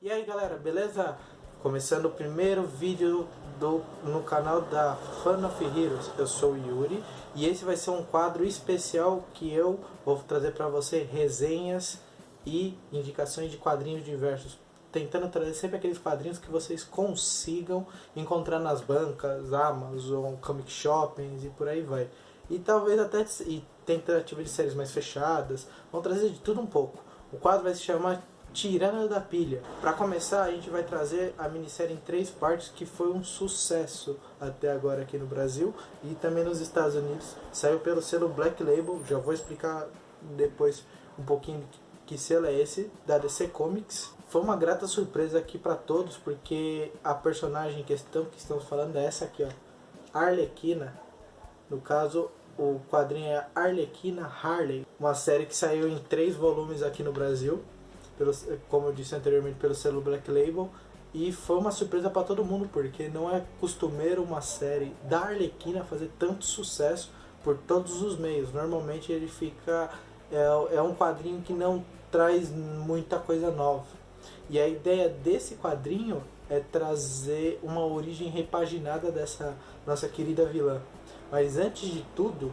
E aí galera, beleza? Começando o primeiro vídeo no canal da Fan of Heroes. Eu sou o Yuri e esse vai ser um quadro especial que eu vou trazer para você resenhas e indicações de quadrinhos diversos, tentando trazer sempre aqueles quadrinhos que vocês consigam encontrar nas bancas, Amazon, comic shoppings e por aí vai. E talvez até tentativa de séries mais fechadas. Vamos trazer de tudo um pouco. O quadro vai se chamar Tirando da Pilha. Para começar, a gente vai trazer a minissérie em 3 partes que foi um sucesso até agora aqui no Brasil e também nos Estados Unidos. Saiu pelo selo Black Label, já vou explicar depois um pouquinho que selo é esse, da DC Comics. Foi uma grata surpresa aqui para todos, porque a personagem em questão que estamos falando é essa aqui, ó, Arlequina. No caso, o quadrinho é Arlequina Harley, uma série que saiu em 3 volumes aqui no Brasil, como eu disse anteriormente, pelo selo Black Label, e foi uma surpresa para todo mundo, porque não é costumeiro uma série da Arlequina fazer tanto sucesso por todos os meios. Normalmente ele fica é um quadrinho que não traz muita coisa nova, e a ideia desse quadrinho é trazer uma origem repaginada dessa nossa querida vilã. Mas antes de tudo,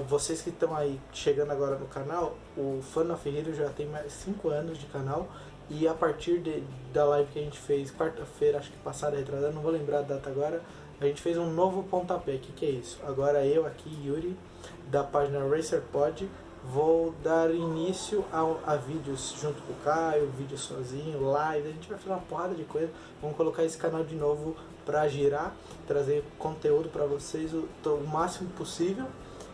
vocês que estão aí chegando agora no canal, o Fan of Heroes já tem mais 5 anos de canal, e a partir da live que a gente fez quarta-feira, acho que passada, retrasada, não vou lembrar a data agora, a gente fez um novo pontapé. O que é isso? Agora eu aqui, Yuri, da página RacerPod, vou dar início a vídeos junto com o Caio, vídeo sozinho, live, a gente vai fazer uma porrada de coisa. Vamos colocar esse canal de novo para girar, trazer conteúdo para vocês o máximo possível.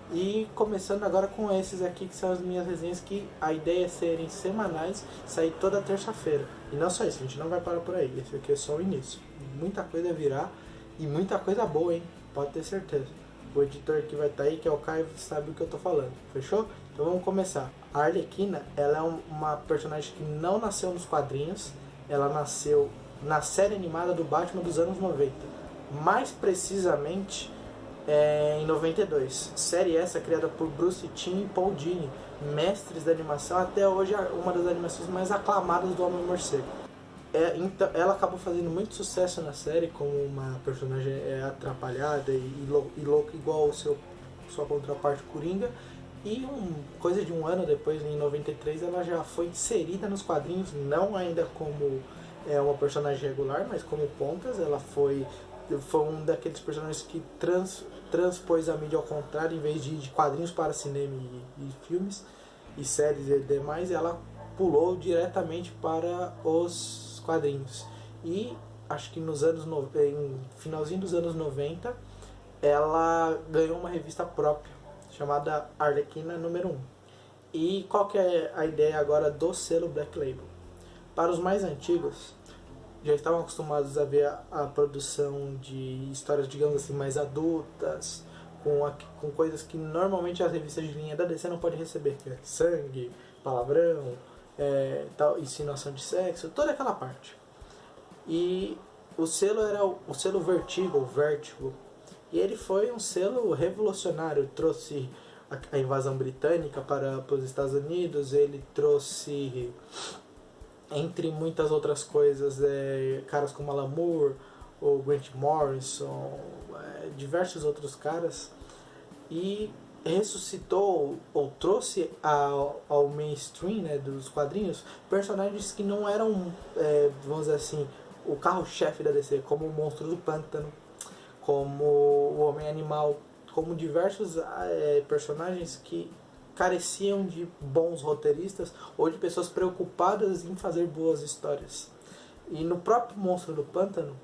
E começando agora com esses aqui, que são as minhas resenhas, que a ideia é serem semanais, sair toda terça-feira. E não só isso, a gente não vai parar por aí, esse aqui é só o início. Muita coisa virá e muita coisa boa, hein? Pode ter certeza. O editor que vai estar aí, que é o Caio, sabe o que eu tô falando, fechou? Então vamos começar. A Arlequina, ela é uma personagem que não nasceu nos quadrinhos, ela nasceu na série animada do Batman dos anos 90, mais precisamente em 92. Série essa criada por Bruce Timm e Paul Dini, mestres da animação, até hoje uma das animações mais aclamadas do Homem-Morcego. Então, ela acabou fazendo muito sucesso na série como uma personagem atrapalhada e louca igual sua contraparte Coringa. E coisa de um ano depois, em 93, ela já foi inserida nos quadrinhos, não ainda como uma personagem regular, mas como pontas. Ela foi um daqueles personagens que transpôs a mídia ao contrário, em vez de ir de quadrinhos para cinema e filmes e séries e demais, ela pulou diretamente para os quadrinhos. E acho que em finalzinho dos anos 90, ela ganhou uma revista própria, chamada Arlequina número 1. E qual que é a ideia agora do selo Black Label? Para os mais antigos, já estavam acostumados a ver a produção de histórias, digamos assim, mais adultas, com coisas que normalmente as revistas de linha da DC não podem receber, que é sangue, palavrão, insinuação de sexo, toda aquela parte. E o selo era o selo Vertigo, e ele foi um selo revolucionário. Trouxe a invasão britânica para os Estados Unidos, ele trouxe, entre muitas outras coisas, caras como Alan Moore, o Grant Morrison, diversos outros caras, e ressuscitou ou trouxe ao mainstream, né, dos quadrinhos, personagens que não eram, vamos dizer assim, o carro-chefe da DC, como o Monstro do Pântano, como o Homem-Animal, como diversos personagens que careciam de bons roteiristas ou de pessoas preocupadas em fazer boas histórias. E no próprio Monstro do Pântano,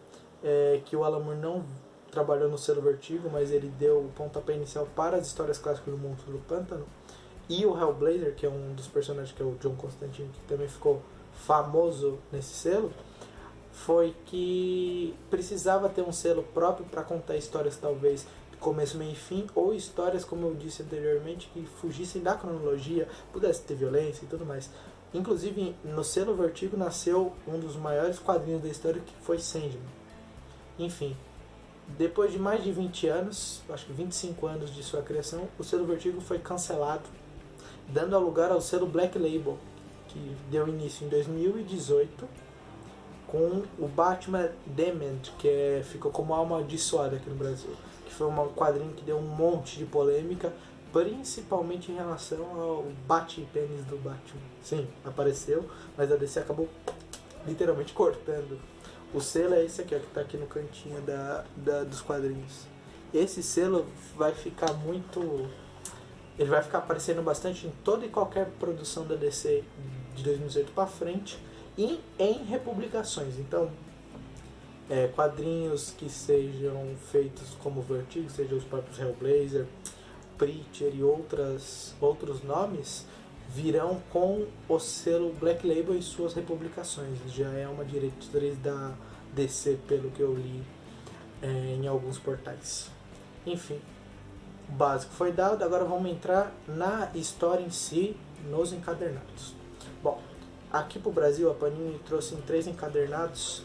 que o Alan Moore não trabalhou no selo Vertigo, mas ele deu o pontapé inicial para as histórias clássicas do Monstro do Pântano, e o Hellblazer, que é um dos personagens, que é o John Constantine, que também ficou famoso nesse selo, foi que precisava ter um selo próprio para contar histórias talvez de começo, meio e fim, ou histórias, como eu disse anteriormente, que fugissem da cronologia, pudesse ter violência e tudo mais. Inclusive, no selo Vertigo nasceu um dos maiores quadrinhos da história, que foi Sandman. Enfim, depois de mais de 20 anos, acho que 25 anos de sua criação, o selo Vertigo foi cancelado, dando lugar ao selo Black Label, que deu início em 2018 com o Batman Dement, que ficou como alma amaldiçoada aqui no Brasil, que foi um quadrinho que deu um monte de polêmica, principalmente em relação ao bate-pênis do Batman. Sim, apareceu, mas a DC acabou literalmente cortando. O selo é esse aqui, ó, que tá aqui no cantinho dos quadrinhos. Esse selo vai ficar muito... Ele vai ficar aparecendo bastante em toda e qualquer produção da DC de 2018 para frente e em republicações. Então, quadrinhos que sejam feitos como Vertigo, sejam os próprios Hellblazer, Preacher e outros nomes, virão com o selo Black Label e suas republicações. Já é uma diretriz da DC, pelo que eu li em alguns portais. Enfim, o básico foi dado, agora vamos entrar na história em si, nos encadernados. Bom, aqui pro Brasil a Panini trouxe em 3 encadernados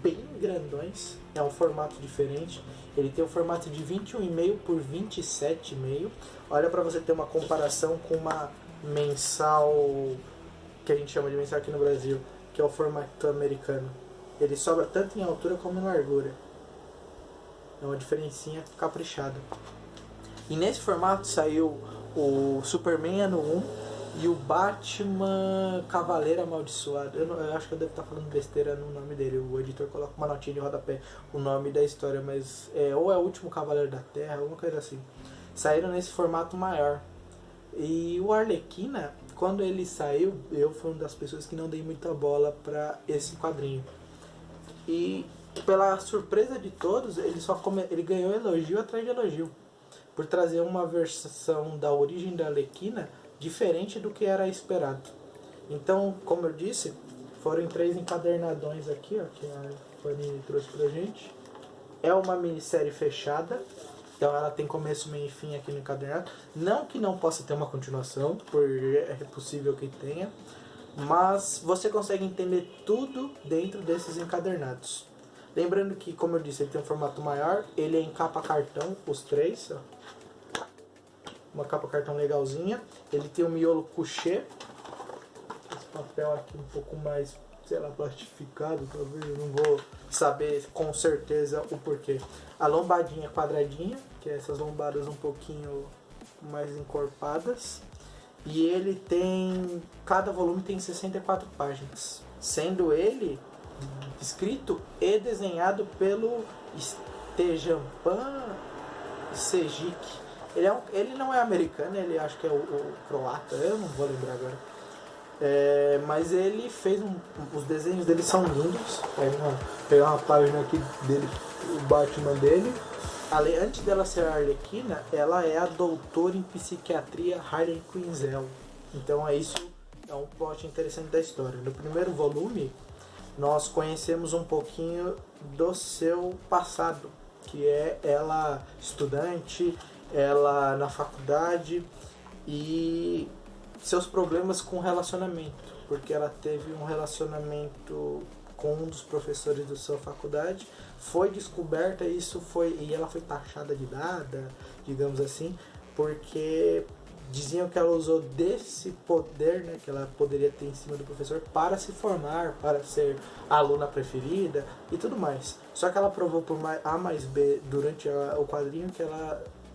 bem grandões, é um formato diferente. Ele tem um formato de 21,5 por 27,5. Olha para você ter uma comparação com uma mensal, que a gente chama de mensal aqui no Brasil, que é o formato americano. Ele sobra tanto em altura como em largura. É uma diferencinha caprichada. E nesse formato saiu o Superman ano 1 e o Batman Cavaleiro Amaldiçoado. Eu acho que eu devo estar falando besteira no nome dele. O editor coloca uma notinha de rodapé, o nome da história, mas ou é o Último Cavaleiro da Terra, alguma coisa assim. Saíram nesse formato maior. E o Arlequina, quando ele saiu, eu fui uma das pessoas que não dei muita bola para esse quadrinho. E pela surpresa de todos, ele ganhou elogio atrás de elogio, por trazer uma versão da origem da Arlequina diferente do que era esperado. Então, como eu disse, foram em 3 encadernadões aqui, ó, que a Panini trouxe pra gente. É uma minissérie fechada, então ela tem começo, meio e fim aqui no encadernado. Não que não possa ter uma continuação, porque é possível que tenha, mas você consegue entender tudo dentro desses encadernados. Lembrando que, como eu disse, ele tem um formato maior, ele é em capa cartão, os 3, ó. Uma capa cartão legalzinha. Ele tem um miolo couché, esse papel aqui um pouco mais, sei lá, plastificado, talvez, eu não vou saber com certeza o porquê. A lombadinha quadradinha, que é essas lombadas um pouquinho mais encorpadas. E ele tem, cada volume tem 64 páginas, sendo ele escrito e desenhado pelo Stejan Sejic. Ele não é americano, ele acho que é o croata, eu não vou lembrar agora. Mas ele fez os desenhos dele são lindos. Vou pegar uma página aqui dele, o Batman dele. Antes dela ser a Arlequina, ela é a doutora em psiquiatria Harley Quinzel. Então isso é um plot interessante da história. No primeiro volume, nós conhecemos um pouquinho do seu passado, que é ela estudante, ela na faculdade e seus problemas com relacionamento, porque ela teve um relacionamento com um dos professores da sua faculdade, foi descoberta e ela foi taxada de nada, digamos assim, porque diziam que ela usou desse poder, né, que ela poderia ter em cima do professor para se formar, para ser a aluna preferida e tudo mais. Só que ela provou por A mais B durante o quadrinho que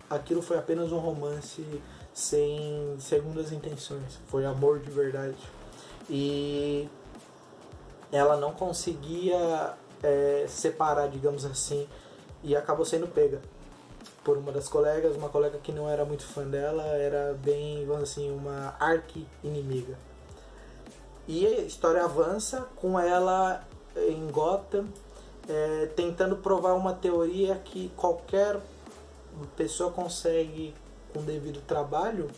aquilo foi apenas um romance sem segundas intenções, foi amor de verdade. E ela não conseguia separar, digamos assim, e acabou sendo pega por uma das colegas, uma colega que não era muito fã dela, era bem, vamos assim, uma arqui-inimiga. E a história avança com ela em Gotham, tentando provar uma teoria que qualquer pessoa consegue, com devido trabalho,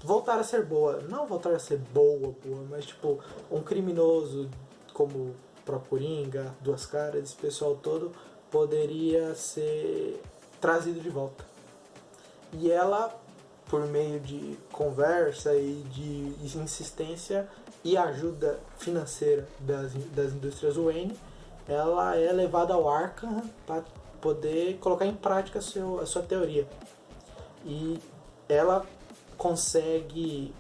voltar a ser boa. Não voltar a ser boa, mas tipo, um criminoso como o próprio Coringa, Duas Caras, esse pessoal todo poderia ser trazido de volta. E ela, por meio de conversa e de insistência e ajuda financeira das indústrias Wayne, ela é levada ao Arkham para poder colocar em prática a sua teoria. E ela consegue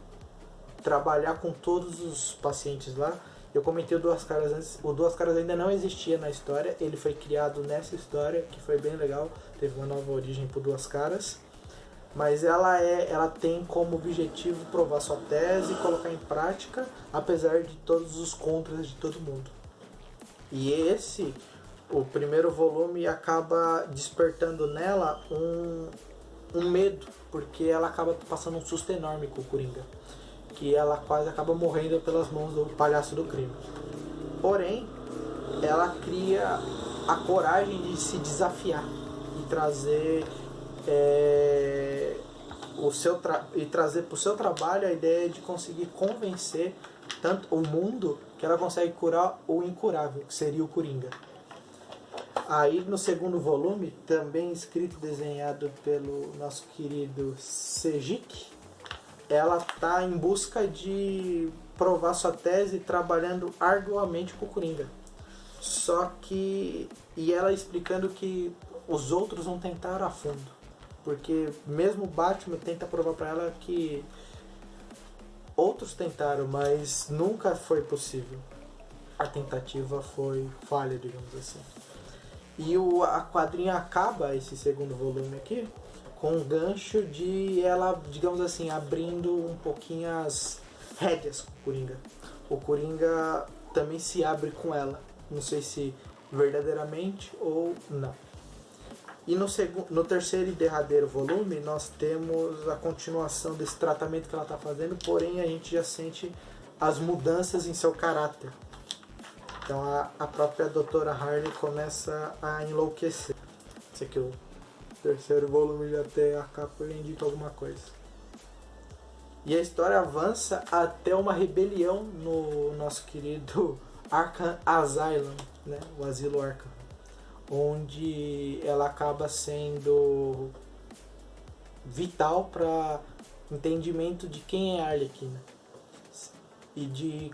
trabalhar com todos os pacientes lá. Eu comentei o Duas Caras antes. O Duas Caras ainda não existia na história. Ele foi criado nessa história, que foi bem legal. Teve uma nova origem pro Duas Caras. Mas ela tem como objetivo provar sua tese e colocar em prática, apesar de todos os contras de todo mundo. E o primeiro volume, acaba despertando nela um medo, porque ela acaba passando um susto enorme com o Coringa, que ela quase acaba morrendo pelas mãos do palhaço do crime. Porém, ela cria a coragem de se desafiar e trazer trazer para o seu trabalho a ideia de conseguir convencer tanto o mundo que ela consegue curar o incurável, que seria o Coringa. Aí no segundo volume, também escrito e desenhado pelo nosso querido Sejic, ela está em busca de provar sua tese trabalhando arduamente com o Coringa. Só que... E ela explicando que os outros não tentaram a fundo. Porque mesmo o Batman tenta provar para ela que outros tentaram, mas nunca foi possível. A tentativa foi falha, digamos assim. E a quadrinha acaba, esse segundo volume aqui, com um gancho de ela, digamos assim, abrindo um pouquinho as rédeas com o Coringa. O Coringa também se abre com ela. Não sei se verdadeiramente ou não. E no terceiro e derradeiro volume, nós temos a continuação desse tratamento que ela está fazendo, porém a gente já sente as mudanças em seu caráter. Então a própria doutora Harley começa a enlouquecer. Esse aqui, o terceiro volume, já tem a capa, já indica alguma coisa. E a história avança até uma rebelião no nosso querido Arkham Asylum, né? O Asilo Arkham, onde ela acaba sendo vital para entendimento de quem é a Arlequina e de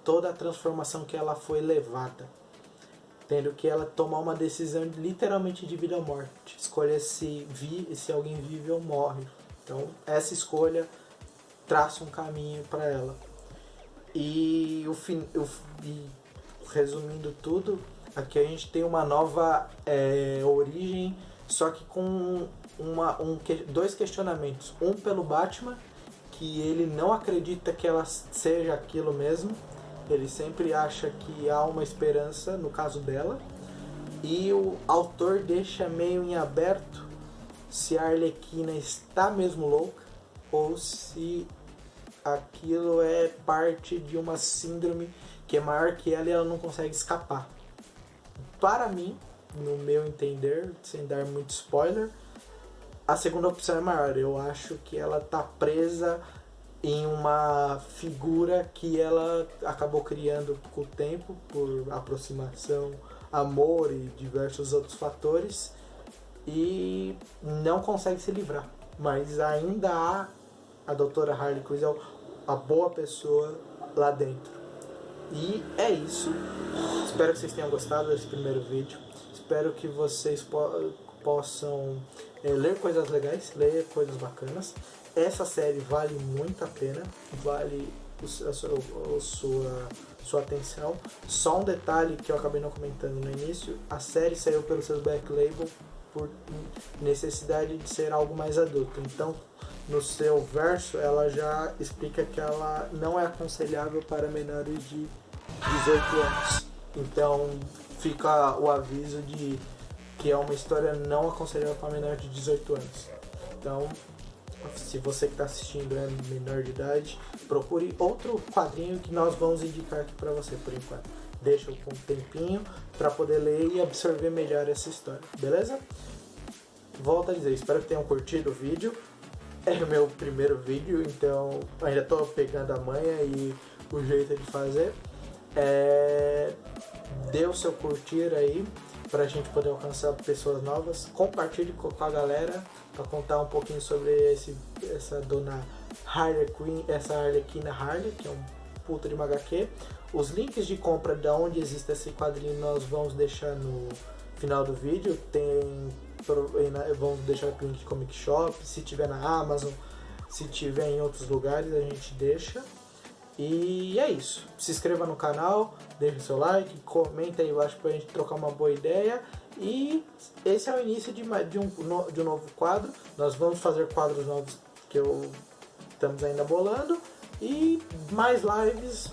toda a transformação que ela foi levada, tendo que ela tomar uma decisão literalmente de vida ou morte, escolher se alguém vive ou morre. Então essa escolha traça um caminho para ela. E resumindo tudo, aqui a gente tem uma nova origem, só que com dois questionamentos. Um pelo Batman, que ele não acredita que ela seja aquilo mesmo. Ele sempre acha que há uma esperança no caso dela. E o autor deixa meio em aberto se a Arlequina está mesmo louca ou se aquilo é parte de uma síndrome que é maior que ela e ela não consegue escapar. Para mim, no meu entender, sem dar muito spoiler, a segunda opção é maior. Eu acho que ela está presa em uma figura que ela acabou criando com o tempo, por aproximação, amor e diversos outros fatores, e não consegue se livrar. Mas ainda há a doutora Harley Quinn, a boa pessoa lá dentro. E é isso. Espero que vocês tenham gostado desse primeiro vídeo. Espero que vocês possam ler coisas legais, ler coisas bacanas. Essa série vale muito a pena, vale a sua atenção. Só um detalhe que eu acabei não comentando no início: a série saiu pelo seu Black Label por necessidade de ser algo mais adulto. Então, no seu verso, ela já explica que ela não é aconselhável para menores de 18 anos. Então, fica o aviso de que é uma história não aconselhável para menor de 18 anos. Então, se você que está assistindo é menor de idade, procure outro quadrinho que nós vamos indicar aqui para você por enquanto. Deixa um tempinho para poder ler e absorver melhor essa história, beleza? Volto a dizer, espero que tenham curtido o vídeo. É o meu primeiro vídeo, então ainda estou pegando a manha e o jeito de fazer. Dê o seu curtir aí para a gente poder alcançar pessoas novas. Compartilhe com a galera para contar um pouquinho sobre essa dona Harley Quinn, essa Arlequina Harley, que é um puta de uma HQ. Os links de compra de onde existe esse quadrinho nós vamos deixar no final do vídeo. Vamos deixar o link de Comic Shop, se tiver na Amazon, se tiver em outros lugares a gente deixa. E é isso. Se inscreva no canal, deixe o seu like, comenta aí embaixo pra gente trocar uma boa ideia. E esse é o início de um novo quadro. Nós vamos fazer quadros novos que estamos ainda bolando. E mais lives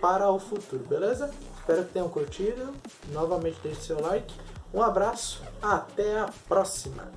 para o futuro, beleza? Espero que tenham curtido. Novamente deixe seu like. Um abraço, até a próxima!